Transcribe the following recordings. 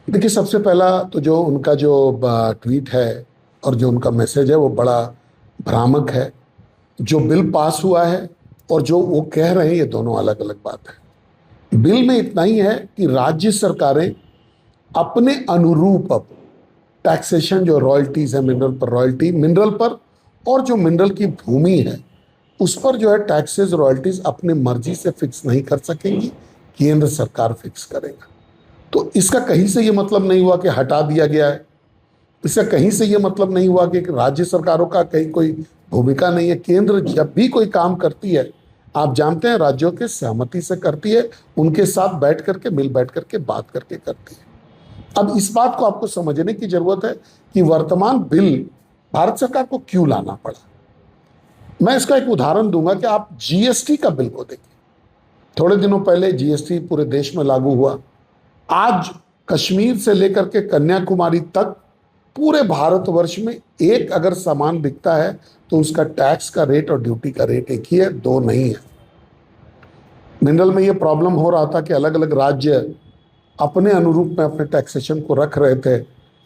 देखिए, सबसे पहला तो जो उनका जो ट्वीट है और जो उनका मैसेज है वो बड़ा भ्रामक है। जो बिल पास हुआ है और जो वो कह रहे हैं ये दोनों अलग अलग बात है। बिल में इतना ही है कि राज्य सरकारें अपने अनुरूप अब टैक्सेशन जो रॉयल्टीज है, मिनरल पर रॉयल्टी, मिनरल पर और जो मिनरल की भूमि है उस पर जो है टैक्सेस रॉयल्टीज अपनी मर्जी से फिक्स नहीं कर सकेंगी, केंद्र सरकार फिक्स करेगा। तो इसका कहीं से ये मतलब नहीं हुआ कि हटा दिया गया है। इसका कहीं से ये मतलब नहीं हुआ कि राज्य सरकारों का कहीं कोई भूमिका नहीं है। केंद्र जब भी कोई काम करती है, आप जानते हैं, राज्यों के सहमति से करती है, उनके साथ बैठ करके, मिल बैठ करके बात करके करती है। अब इस बात को आपको समझने की जरूरत है कि वर्तमान बिल भारत सरकार को क्यों लाना पड़ा। मैं इसका एक उदाहरण दूंगा कि आप जीएसटी का बिल को देखिए। थोड़े दिनों पहले जीएसटी पूरे देश में लागू हुआ। आज कश्मीर से लेकर के कन्याकुमारी तक पूरे भारतवर्ष में एक अगर सामान बिकता है तो उसका टैक्स का रेट और ड्यूटी का रेट एक ही है, दो नहीं है। मिनरल में ये प्रॉब्लम हो रहा था कि अलग अलग राज्य अपने अनुरूप में अपने टैक्सेशन को रख रहे थे,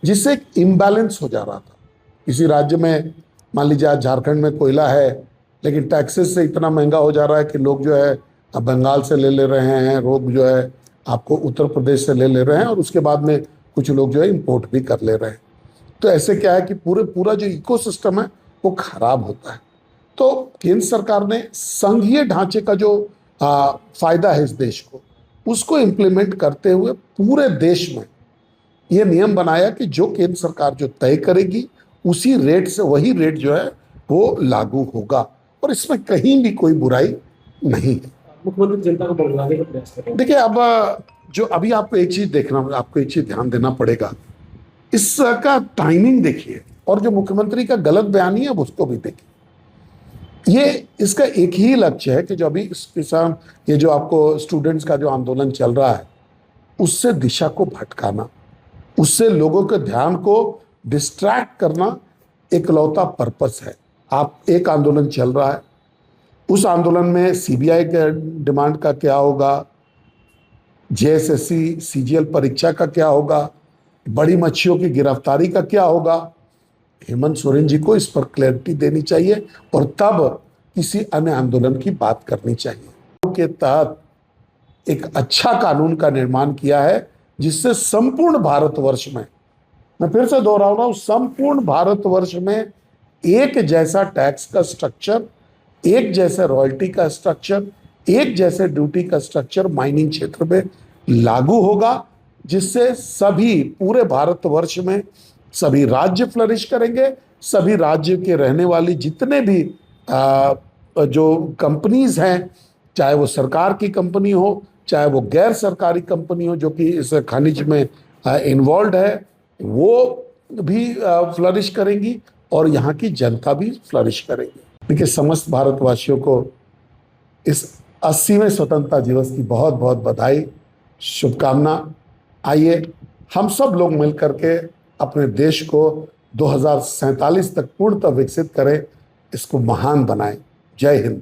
जिससे एक इम्बैलेंस हो जा रहा था। किसी राज्य में, मान लीजिए आज झारखंड में कोयला है, लेकिन टैक्सेस से इतना महंगा हो जा रहा है कि लोग जो है अब बंगाल से ले रहे हैं, लोग जो है आपको उत्तर प्रदेश से ले रहे हैं, और उसके बाद में कुछ लोग जो है इम्पोर्ट भी कर ले रहे हैं। तो ऐसे क्या है कि पूरा जो इकोसिस्टम है वो खराब होता है। तो केंद्र सरकार ने संघीय ढांचे का जो फायदा है इस देश को, उसको इम्प्लीमेंट करते हुए पूरे देश में ये नियम बनाया कि जो केंद्र सरकार जो तय करेगी उसी रेट से, वही रेट जो है वो लागू होगा, और इसमें कहीं भी कोई बुराई नहीं है। मुख्यमंत्री जनता को बरगलाने का प्रयास कर रहे हैं। देखिए, अब जो अभी आपको एक चीज देखना, आपको एक चीज ध्यान देना पड़ेगा, इसका टाइमिंग देखिए, और जो मुख्यमंत्री का गलत बयानी है उसको भी देखिए। ये इसका एक ही लक्ष्य है कि जो अभी किसान, ये जो आपको स्टूडेंट्स का जो आंदोलन चल रहा है, उससे दिशा को भटकाना, उससे लोगों के ध्यान को डिस्ट्रैक्ट करना एकलौता पर्पस है। आप, एक आंदोलन चल रहा है, उस आंदोलन में सीबीआई के डिमांड का क्या होगा, जेएसएससी सीजीएल परीक्षा का क्या होगा, बड़ी मच्छियों की गिरफ्तारी का क्या होगा, हेमंत सोरेन जी को इस पर क्लैरिटी देनी चाहिए और तब किसी अन्य आंदोलन की बात करनी चाहिए। के तहत एक अच्छा कानून का निर्माण किया है जिससे संपूर्ण भारतवर्ष में, मैं फिर से दोहरा रहा हूं, संपूर्ण भारतवर्ष में एक जैसा टैक्स का स्ट्रक्चर, एक जैसे रॉयल्टी का स्ट्रक्चर, एक जैसे ड्यूटी का स्ट्रक्चर माइनिंग क्षेत्र में लागू होगा, जिससे सभी, पूरे भारतवर्ष में सभी राज्य फ्लरिश करेंगे। सभी राज्य के रहने वाली जितने भी जो कंपनीज हैं, चाहे वो सरकार की कंपनी हो, चाहे वो गैर सरकारी कंपनी हो जो कि इस खनिज में इन्वॉल्व है, वो भी फ्लरिश करेंगी और यहाँ की जनता भी फ्लरिश करेगी। देखिए, समस्त भारतवासियों को इस 80वें स्वतंत्रता दिवस की बहुत बहुत बधाई, शुभकामना। आइए हम सब लोग मिलकर के अपने देश को 2047 तक पूर्णतः विकसित करें, इसको महान बनाएं। जय हिंद।